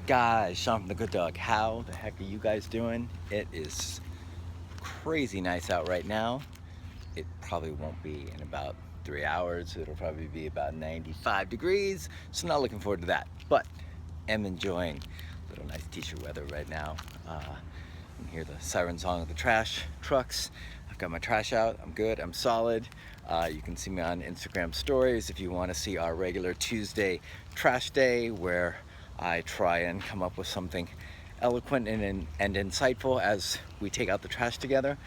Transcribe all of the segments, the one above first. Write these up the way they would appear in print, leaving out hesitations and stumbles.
Guys, Sean from the Good Dog. How the heck are you guys doing? It is crazy nice out right now. It probably won't be in about 3 hours. It'll probably be about 95 degrees. So not looking forward to that. But am enjoying a little nice t-shirt weather right now. You can hear the siren song of the trash trucks. I've got my trash out. I'm good. I'm solid. You can see me on Instagram stories if you want to see our regular Tuesday trash day where I try and come up with something eloquent and insightful as we take out the trash together.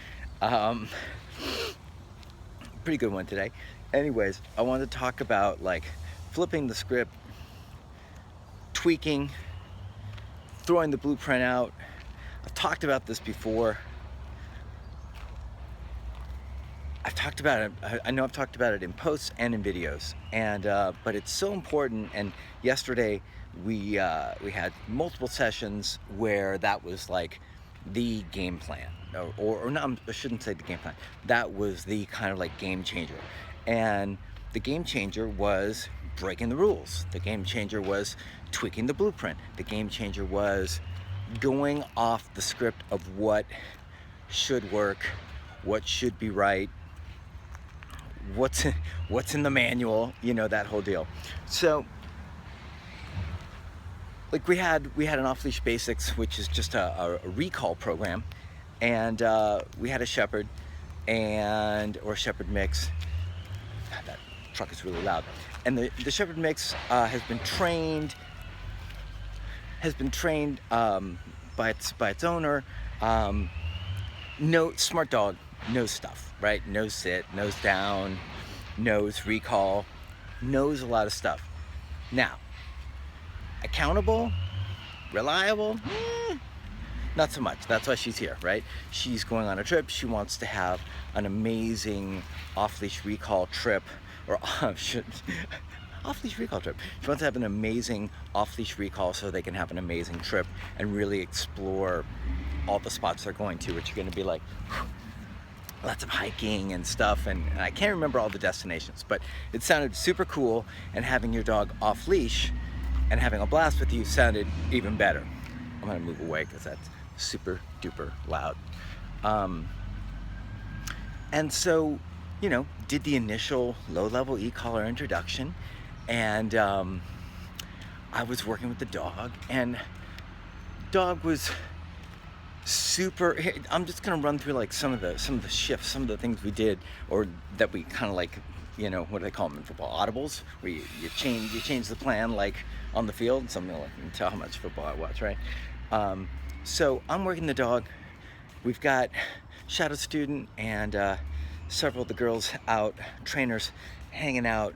Pretty good one today. Anyways, I wanted to talk about like flipping the script, tweaking, throwing the blueprint out. I've talked about this before. I've talked about it. I know I've talked about it in posts and in videos, and but it's so important. And yesterday we had multiple sessions where that was like the game plan, or not. I shouldn't say the game plan. That was the kind of like game changer, and the game changer was breaking the rules. The game changer was tweaking the blueprint. The game changer was going off the script of what should work, what should be right, what's in the manual, you know, that whole deal. So like we had an off-leash basics, which is just a recall program, and we had a shepherd or shepherd mix. God, that truck is really loud. And the shepherd mix has been trained by its owner. No, smart dog knows stuff, right? Knows sit, knows down, knows recall, knows a lot of stuff. Now, accountable, reliable, not so much. That's why she's here, right? She's going on a trip. She wants to have an amazing off-leash recall trip, or off-leash recall trip. She wants to have an amazing off-leash recall so they can have an amazing trip and really explore all the spots they're going to, which are going to be like lots of hiking and stuff, and I can't remember all the destinations, but it sounded super cool, and having your dog off leash and having a blast with you sounded even better. I'm gonna move away because that's super duper loud. And so, you know, did the initial low-level e-collar introduction, and I was working with the dog, and dog was super. I'm just gonna run through like some of the shifts, some of the things we did, or that we kind of like, you know, what do they call them in football? Audibles, where you change the plan like on the field. Something like, you can tell how much football I watch, right? So I'm working the dog. We've got shadow student and several of the girls out, trainers hanging out,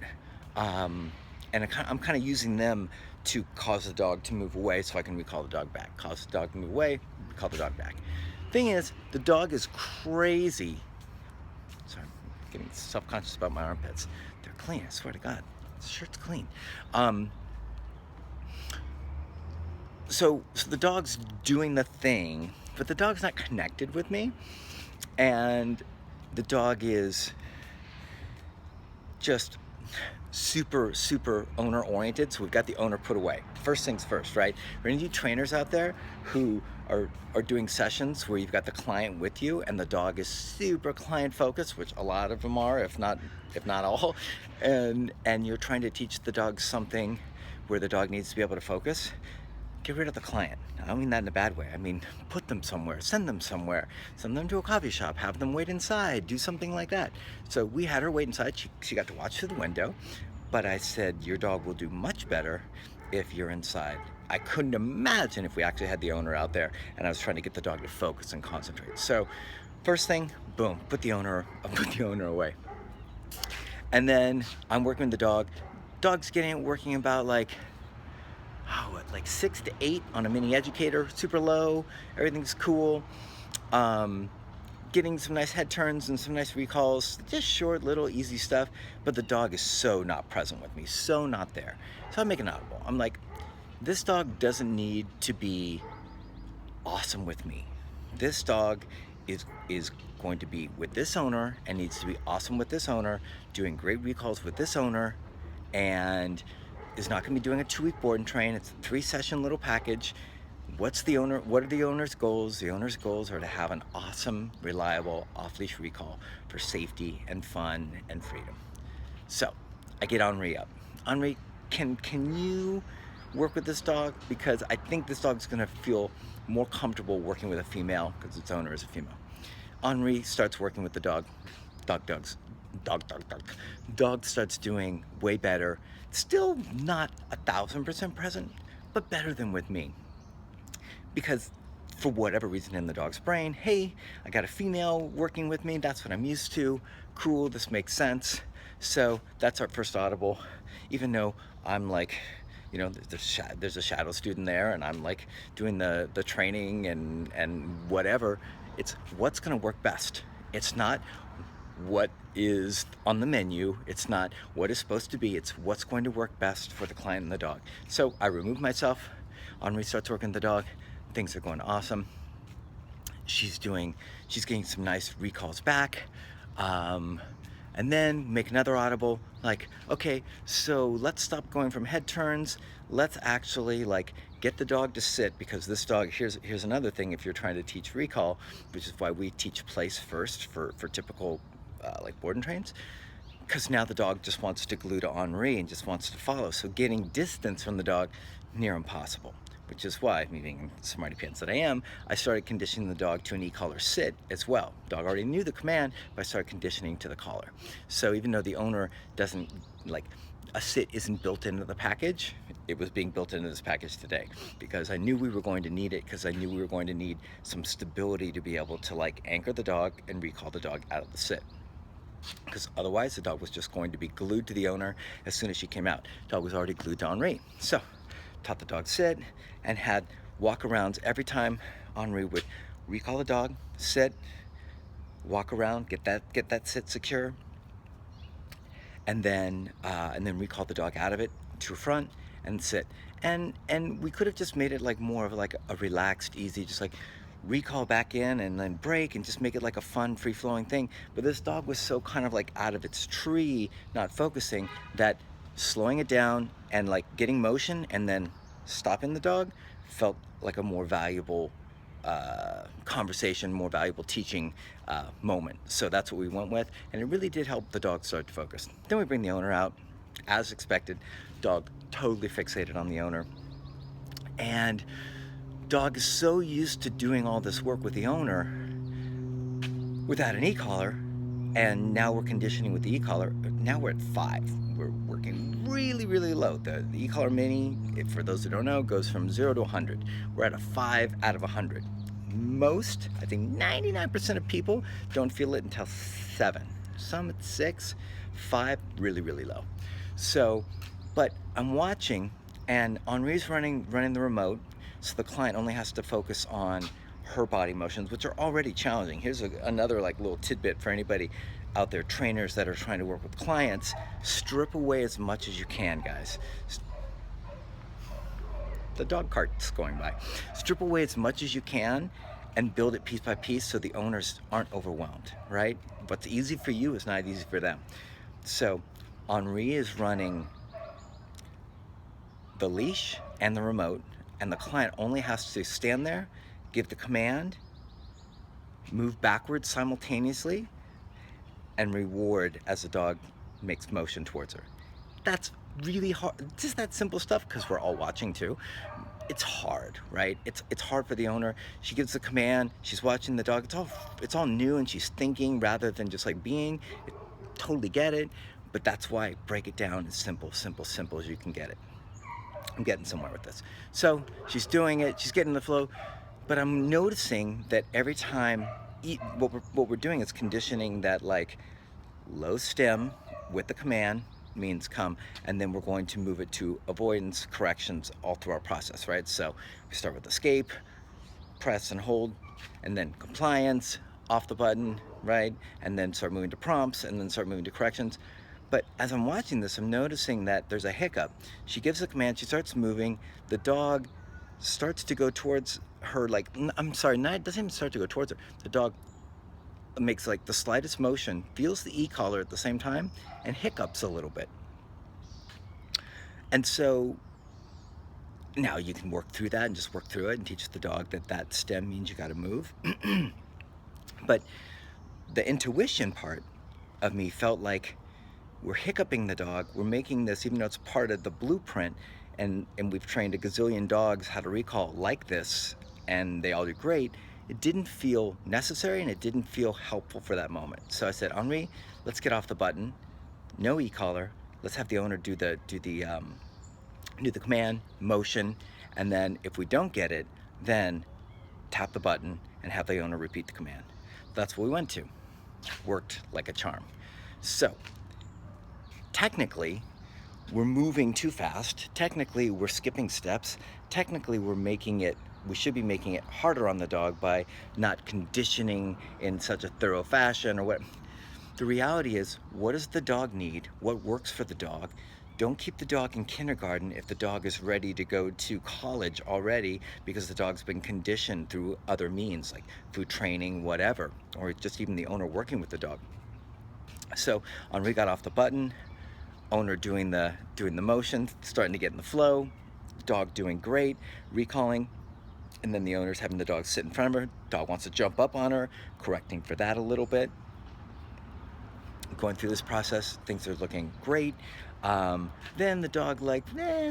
and I'm kind of using them to cause the dog to move away so I can recall the dog back. Cause the dog to move away, recall the dog back. Thing is, the dog is crazy. Sorry, I'm getting self-conscious about my armpits. They're clean, I swear to God. This shirt's clean. So the dog's doing the thing, but the dog's not connected with me. And the dog is just super owner oriented, so we've got the owner put away. First things first, right? We're gonna do trainers out there who are doing sessions where you've got the client with you and the dog is super client focused, which a lot of them are, if not all, and you're trying to teach the dog something where the dog needs to be able to focus. Get rid of the client. I don't mean that in a bad way. I mean, put them somewhere, send them to a coffee shop, have them wait inside, do something like that. So we had her wait inside. She got to watch through the window, but I said, your dog will do much better if you're inside. I couldn't imagine if we actually had the owner out there and I was trying to get the dog to focus and concentrate. So first thing, boom, put the owner away. And then I'm working with the dog. Dog's getting it working about like 6 to 8 on a mini educator, super low, everything's cool. Getting some nice head turns and some nice recalls, just short, little, easy stuff, but the dog is so not present with me, so not there. So I make an audible. I'm like, this dog doesn't need to be awesome with me. This dog is going to be with this owner and needs to be awesome with this owner, doing great recalls with this owner, and is not going to be doing a 2-week board and train. It's a 3-session little package. What are the owner's goals? The owner's goals are to have an awesome, reliable off-leash recall for safety and fun and freedom. So I get Henri up. Henri, can you work with this dog? Because I think this dog's gonna feel more comfortable working with a female because its owner is a female. Henri starts working with the dog. Dog starts doing way better. Still not 1,000% present, but better than with me. Because for whatever reason in the dog's brain, hey, I got a female working with me, that's what I'm used to, cool, this makes sense. So that's our first audible, even though I'm like, you know, there's a shadow student there and I'm like doing the training and whatever. It's what's gonna work best. It's not what is on the menu, it's not what is supposed to be, it's what's going to work best for the client and the dog. So I remove myself, Henri starts working with the dog, things are going awesome. She's getting some nice recalls back. And then make another audible, like, okay, so let's stop going from head turns. Let's actually like get the dog to sit, because this dog, here's another thing if you're trying to teach recall, which is why we teach place first for typical like board and trains, because now the dog just wants to glue to Henri and just wants to follow. So getting distance from the dog, near impossible. Which is why, me being smarty pants that I am, I started conditioning the dog to an e-collar sit as well. Dog already knew the command, but I started conditioning to the collar. So even though the owner doesn't, like, a sit isn't built into the package, it was being built into this package today, because I knew we were going to need it, because I knew we were going to need some stability to be able to like anchor the dog and recall the dog out of the sit. Because otherwise the dog was just going to be glued to the owner as soon as she came out. Dog was already glued to Henri. So taught the dog sit and had walk arounds every time Henri would recall the dog, sit, walk around, get that sit secure, and then recall the dog out of it to front and sit. And we could have just made it like more of like a relaxed, easy, just like recall back in and then break and just make it like a fun, free-flowing thing. But this dog was so kind of like out of its tree, not focusing, that slowing it down and like getting motion and then stopping the dog felt like a more valuable conversation, more valuable teaching moment. So that's what we went with, and it really did help the dog start to focus. Then we bring the owner out, as expected. Dog totally fixated on the owner, and dog is so used to doing all this work with the owner without an e-collar, and now we're conditioning with the e-collar. Now we're at 5. We're working really, really low. The e-collar mini, for those who don't know, goes from 0 to 100. We're at a 5 out of 100. Most, I think 99% of people don't feel it until 7. Some at 6, 5, really, really low. So, but I'm watching, and Henri's running the remote, so the client only has to focus on her body motions, which are already challenging. Here's another like little tidbit for anybody out there, trainers that are trying to work with clients. Strip away as much as you can, guys. The dog cart's going by. Strip away as much as you can and build it piece by piece so the owners aren't overwhelmed, right? What's easy for you is not easy for them. So Henri is running the leash and the remote, and the client only has to stand there, give the command, move backwards simultaneously, and reward as the dog makes motion towards her. That's really hard. Just that simple stuff, because we're all watching too. It's hard, right? It's hard for the owner. She gives the command, she's watching the dog. It's all new, and she's thinking rather than just like being. Totally get it, but that's why break it down as simple as you can get it. I'm getting somewhere with this. So she's doing it, she's getting the flow, but I'm noticing that every time, what we're doing is conditioning that like low stem with the command means come, and then we're going to move it to avoidance corrections all through our process, right? So we start with escape, press and hold, and then compliance, off the button, right? And then start moving to prompts, and then start moving to corrections. But as I'm watching this, I'm noticing that there's a hiccup. She gives a command, she starts moving, the dog starts to go towards her, like, I'm sorry, it doesn't even start to go towards her. The dog makes like the slightest motion, feels the e-collar at the same time, and hiccups a little bit. And so now you can work through that and just work through it and teach the dog that that stem means you got to move. But the intuition part of me felt like we're hiccuping the dog. We're making this, even though it's part of the blueprint, and we've trained a gazillion dogs how to recall like this, and they all do great. It didn't feel necessary and it didn't feel helpful for that moment. So I said, Henri, let's get off the button. No e-collar. Let's have the owner do the command, motion, and then if we don't get it, then tap the button and have the owner repeat the command. That's what we went to. Worked like a charm. So technically, we're moving too fast. Technically, we're skipping steps. Technically, we should be making it harder on the dog by not conditioning in such a thorough fashion or what. The reality is, what does the dog need? What works for the dog? Don't keep the dog in kindergarten if the dog is ready to go to college already because the dog's been conditioned through other means like food training, whatever, or just even the owner working with the dog. So Henri got off the button, owner doing the motion, starting to get in the flow, dog doing great, recalling, and then the owner's having the dog sit in front of her. Dog wants to jump up on her, correcting for that a little bit. Going through this process, things are looking great. Then the dog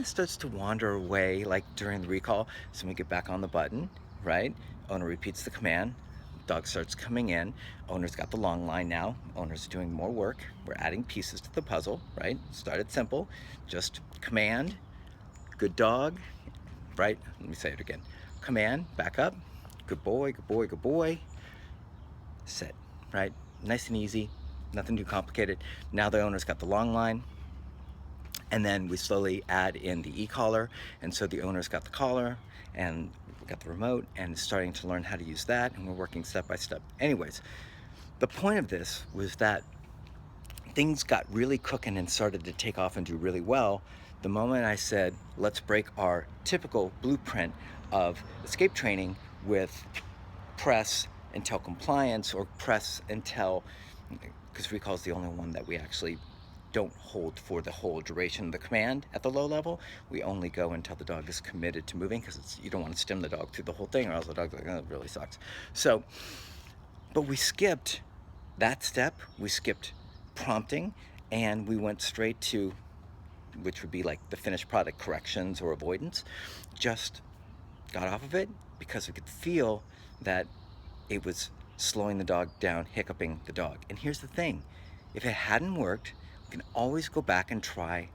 starts to wander away like during the recall. So we get back on the button, right? Owner repeats the command. Dog starts coming in. Owner's got the long line now. Owner's doing more work. We're adding pieces to the puzzle, right? Started simple, just command, good dog, right? Let me say it again. Command, back up, good boy, good boy, good boy. Sit, right? Nice and easy. Nothing too complicated. Now the owner's got the long line, and then we slowly add in the e-collar, and so the owner's got the collar, and we've got the remote, and starting to learn how to use that, and we're working step by step. Anyways, the point of this was that things got really cooking and started to take off and do really well the moment I said, let's break our typical blueprint of escape training with press until compliance, or press until, because recall is the only one that we actually don't hold for the whole duration of the command at the low level. We only go until the dog is committed to moving, because you don't want to stim the dog through the whole thing or else the dog's like, oh, it really sucks. So, but we skipped that step, we skipped prompting, and we went straight to, which would be like the finished product, corrections or avoidance. Just got off of it because we could feel that it was slowing the dog down, hiccuping the dog. And here's the thing, if it hadn't worked, you can always go back and try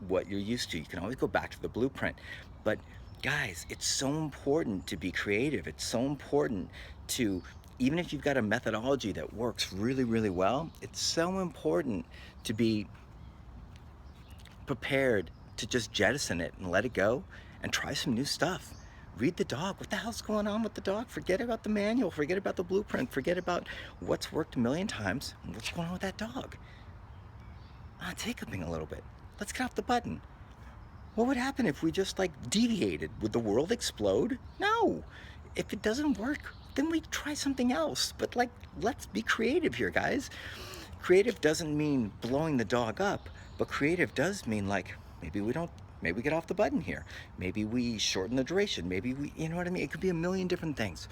what you're used to. You can always go back to the blueprint. But guys, it's so important to be creative. It's so important to, even if you've got a methodology that works really, really well, it's so important to be prepared to just jettison it and let it go and try some new stuff. Read the dog. What the hell's going on with the dog? Forget about the manual. Forget about the blueprint. Forget about what's worked a million times. What's going on with that dog? It's hiccuping a little bit. Let's get off the button. What would happen if we just deviated? Would the world explode? No. If it doesn't work, then we try something else. But let's be creative here, guys. Creative doesn't mean blowing the dog up, but creative does mean maybe we get off the button here. Maybe we shorten the duration. Maybe we, you know what I mean? It could be a million different things.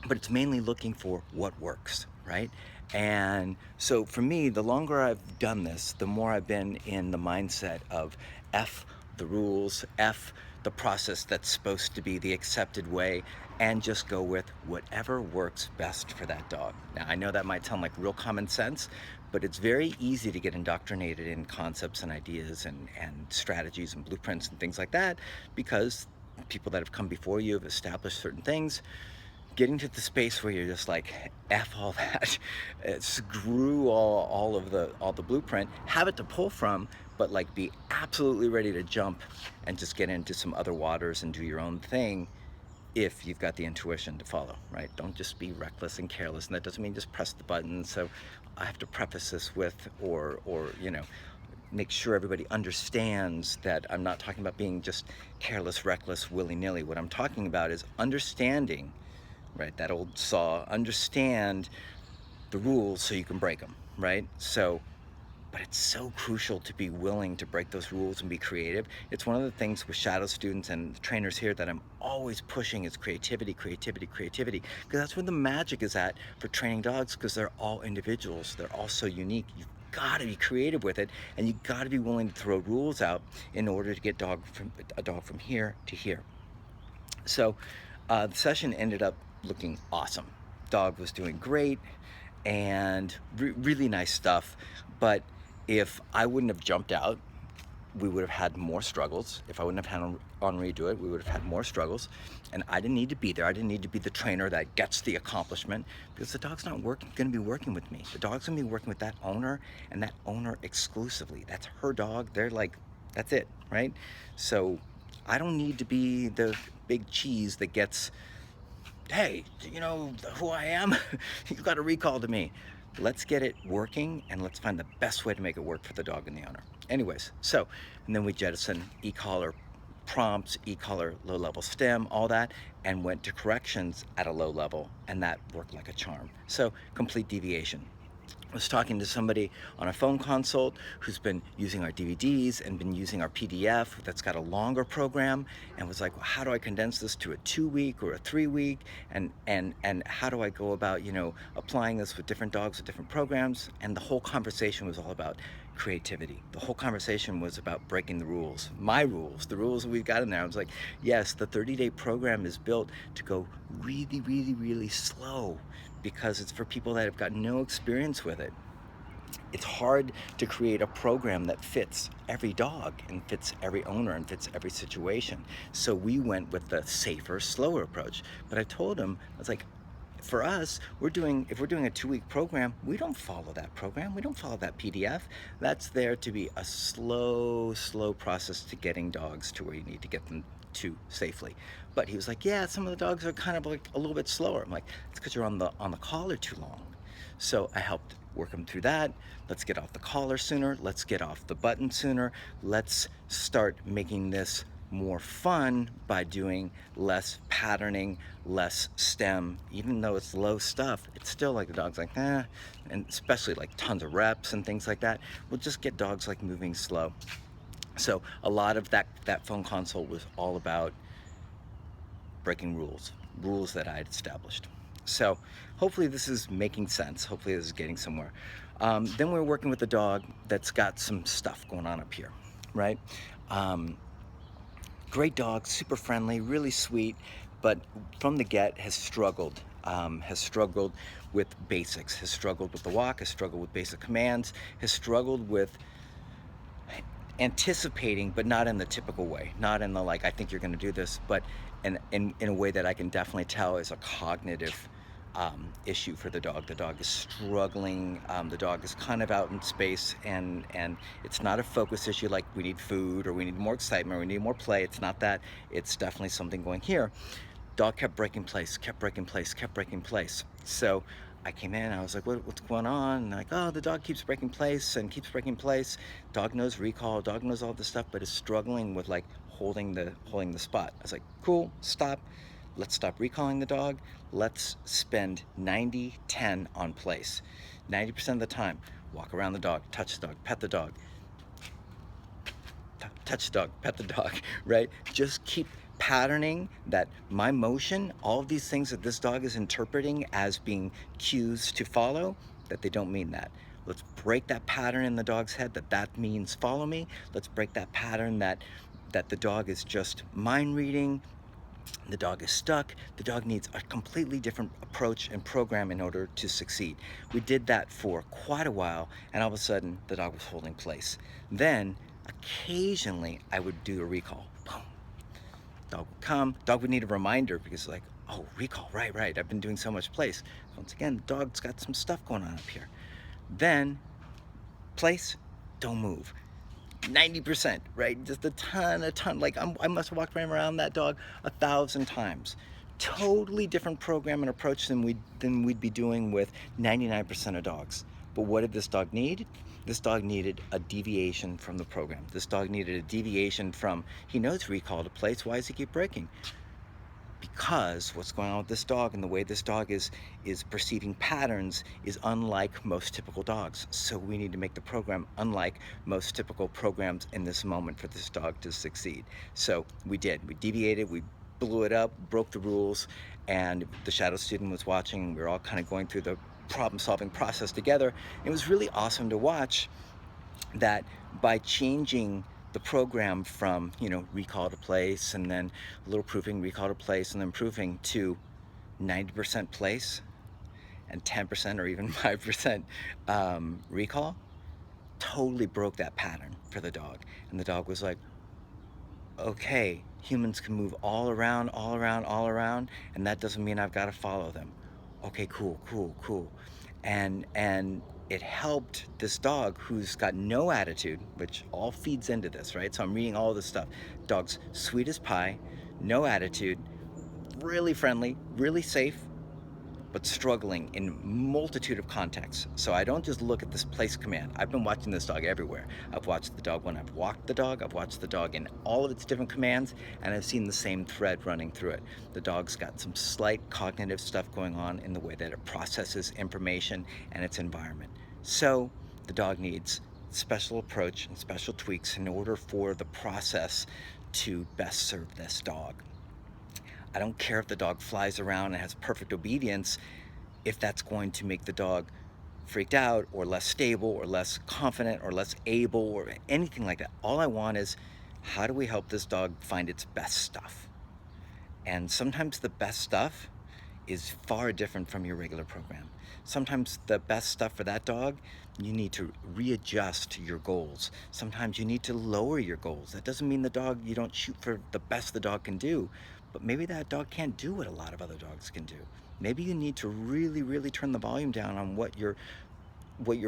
But it's mainly looking for what works, right? And so for me, the longer I've done this, the more I've been in the mindset of F the rules, F the process that's supposed to be the accepted way, and just go with whatever works best for that dog. Now, I know that might sound like real common sense, but it's very easy to get indoctrinated in concepts and ideas and strategies and blueprints and things like that, because people that have come before you have established certain things. Getting to the space where you're just F all that, screw all the blueprint, have it to pull from, but be absolutely ready to jump and just get into some other waters and do your own thing if you've got the intuition to follow, right? Don't just be reckless and careless, and that doesn't mean just press the button. So I have to preface this with, or make sure everybody understands that I'm not talking about being just careless, reckless, willy-nilly. What I'm talking about is understanding, right? That old saw, understand the rules so you can break them, right? So but it's so crucial to be willing to break those rules and be creative. It's one of the things with shadow students and trainers here that I'm always pushing is creativity, creativity, creativity, because that's where the magic is at for training dogs, because they're all individuals. They're all so unique. You've got to be creative with it, and you've got to be willing to throw rules out in order to get a dog from here to here. So the session ended up looking awesome. Dog was doing great and really nice stuff. But if I wouldn't have jumped out, we would have had more struggles. If I wouldn't have had Henri do it, we would have had more struggles. And I didn't need to be there. I didn't need to be the trainer that gets the accomplishment, because the dog's not going to be working with me. The dog's going to be working with that owner, and that owner exclusively. That's her dog. They're like, that's it, right? So I don't need to be the big cheese that gets, hey, you know who I am? You got a recall to me. Let's get it working, and let's find the best way to make it work for the dog and the owner. Anyways, so, and then we jettison e-collar prompts, e-collar low-level stem, all that, and went to corrections at a low level, and that worked like a charm. So, complete deviation. I was talking to somebody on a phone consult who's been using our DVDs and been using our PDF that's got a longer program, and was like, well, how do I condense this to a 2-week or a 3-week, and how do I go about, you know, applying this with different dogs with different programs? And the whole conversation was all about creativity. The whole conversation was about breaking the rules, my rules, the rules that we've got in there. I was like, yes, the 30-day program is built to go really, really, really slow, because it's for people that have got no experience with it. It's hard to create a program that fits every dog and fits every owner and fits every situation. So we went with the safer, slower approach. But I told him, I was like, for us, if we're doing a 2-week program, we don't follow that program. We don't follow that PDF. That's there to be a slow process to getting dogs to where you need to get them to safely. But he was like, yeah, some of the dogs are kind of like a little bit slower. I'm like, it's because you're on the collar too long. So I helped work them through that. Let's get off the collar sooner. Let's get off the button sooner. Let's start making this more fun by doing less patterning, less stem. Even though it's low stuff, it's still like the dog's like, eh, and especially like tons of reps and things like that. We'll just get dogs like moving slow. So a lot of that phone consult was all about breaking rules that I had established. So hopefully this is making sense. Hopefully this is getting somewhere. Then we're working with a dog that's got some stuff going on up here, right? Great dog, super friendly, really sweet, but from the get has struggled with basics, has struggled with the walk, has struggled with basic commands, has struggled with anticipating, but not in the typical way, not in the like, I think you're going to do this, but in a way that I can definitely tell is a cognitive issue for the dog. The dog is struggling. The dog is kind of out in space, and it's not a focus issue like we need food or we need more excitement or we need more play. It's not that. It's definitely something going here. Dog kept breaking place, kept breaking place, kept breaking place. So I came in, I was like, what's going on? And like, oh, the dog keeps breaking place and keeps breaking place. Dog knows recall, dog knows all this stuff, but is struggling with like holding the spot. I was like, cool, stop. Let's stop recalling the dog. Let's spend 90-10 on place. 90% of the time, walk around the dog, touch the dog, pet the dog. Touch the dog, pet the dog, right? Just keep patterning that my motion, all of these things that this dog is interpreting as being cues to follow, that they don't mean that. Let's break that pattern in the dog's head that means follow me. Let's break that pattern that the dog is just mind reading. The dog is stuck. The dog needs a completely different approach and program in order to succeed. We did that for quite a while, and all of a sudden the dog was holding place. Then occasionally I would do a recall. Boom. Dog would come. Dog would need a reminder because like, oh, recall, right. I've been doing so much place. Once again, the dog's got some stuff going on up here. Then place, don't move. 90%, right? Just a ton. Like I must have walked around that dog 1,000 times. Totally different program and approach than we'd be doing with 99% of dogs. But what did this dog need? This dog needed a deviation from the program. This dog needed a deviation from, he knows recall to place, why does he keep breaking? because what's going on with this dog and the way this dog is perceiving patterns is unlike most typical dogs. So we need to make the program unlike most typical programs in this moment for this dog to succeed. So we did. We deviated, we blew it up, broke the rules, and the shadow student was watching, and we were all kind of going through the problem-solving process together. It was really awesome to watch that by changing the program from, recall to place, and then a little proofing, recall to place, and then proofing, to 90% place and 10% or even 5% recall, totally broke that pattern for the dog. And the dog was like, okay, humans can move all around, all around, all around, and that doesn't mean I've got to follow them. Okay, cool, cool, cool. And it helped this dog who's got no attitude, which all feeds into this, right? So I'm reading all this stuff. Dog's sweet as pie, no attitude, really friendly, really safe, but struggling in multitude of contexts. So I don't just look at this place command. I've been watching this dog everywhere. I've watched the dog when I've walked the dog. I've watched the dog in all of its different commands, and I've seen the same thread running through it. The dog's got some slight cognitive stuff going on in the way that it processes information and its environment. So the dog needs special approach and special tweaks in order for the process to best serve this dog. I don't care if the dog flies around and has perfect obedience, if that's going to make the dog freaked out or less stable or less confident or less able or anything like that. All I want is, how do we help this dog find its best stuff? And sometimes the best stuff is far different from your regular program. Sometimes the best stuff for that dog, you need to readjust your goals. Sometimes you need to lower your goals. That doesn't mean you don't shoot for the best the dog can do, but maybe that dog can't do what a lot of other dogs can do. Maybe you need to really, really turn the volume down on what you're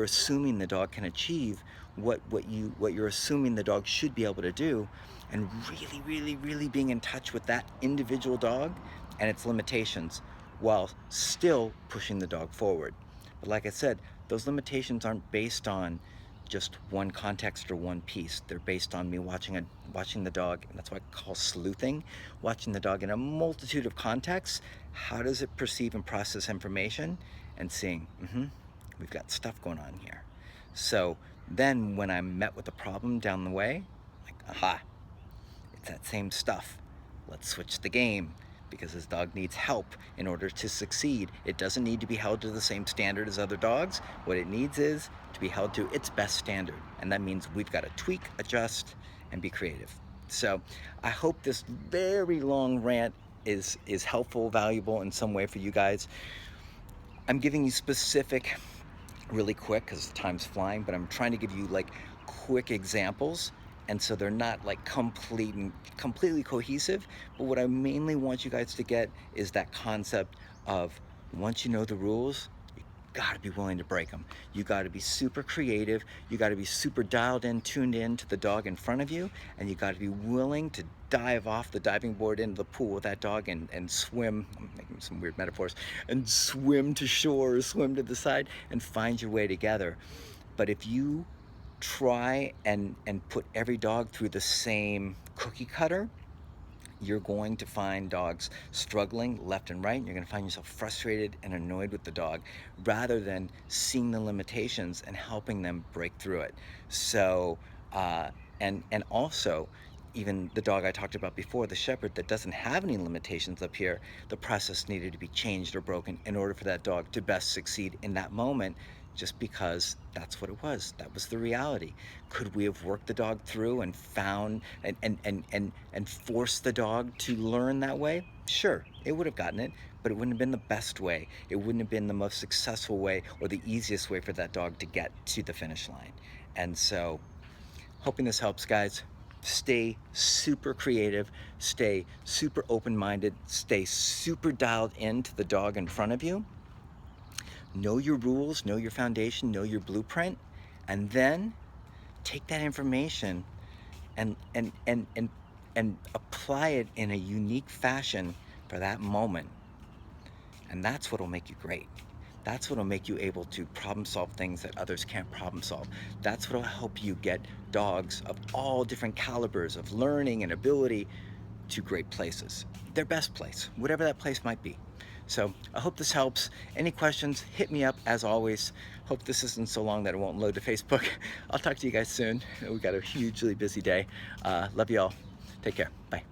assuming the dog can achieve, what you're assuming the dog should be able to do, and really, really, really being in touch with that individual dog and its limitations, while still pushing the dog forward. But like I said, those limitations aren't based on just one context or one piece. They're based on me watching the dog, and that's what I call sleuthing, watching the dog in a multitude of contexts. How does it perceive and process information? And seeing, we've got stuff going on here. So then when I'm met with a problem down the way, like, aha, it's that same stuff. Let's switch the game, because this dog needs help in order to succeed. It doesn't need to be held to the same standard as other dogs. What it needs is to be held to its best standard. And that means we've got to tweak, adjust, and be creative. So I hope this very long rant is helpful, valuable in some way for you guys. I'm giving you specific, really quick, because time's flying, but I'm trying to give you like quick examples, and so they're not like completely cohesive. But what I mainly want you guys to get is that concept of, once you know the rules, you gotta be willing to break them. You gotta be super creative. You gotta be super dialed in, tuned in to the dog in front of you, and you gotta be willing to dive off the diving board into the pool with that dog and swim, I'm making some weird metaphors, and swim to shore, or swim to the side, and find your way together. But if you try and put every dog through the same cookie cutter, you're going to find dogs struggling left and right, and you're going to find yourself frustrated and annoyed with the dog, rather than seeing the limitations and helping them break through it. So and also, even the dog I talked about before, the shepherd that doesn't have any limitations up here, the process needed to be changed or broken in order for that dog to best succeed in that moment, just because that's what it was. That was the reality. Could we have worked the dog through and found and forced the dog to learn that way? Sure, it would have gotten it, but it wouldn't have been the best way. It wouldn't have been the most successful way or the easiest way for that dog to get to the finish line. And so, hoping this helps, guys. Stay super creative, stay super open-minded, stay super dialed into the dog in front of you. Know your rules, know your foundation, know your blueprint, and then take that information and apply it in a unique fashion for that moment. And that's what'll make you great. That's what'll make you able to problem solve things that others can't problem solve. That's what'll help you get dogs of all different calibers of learning and ability to great places, their best place, whatever that place might be. So I hope this helps. Any questions, hit me up as always. Hope this isn't so long that it won't load to Facebook. I'll talk to you guys soon. We got a hugely busy day. Love you all. Take care. Bye.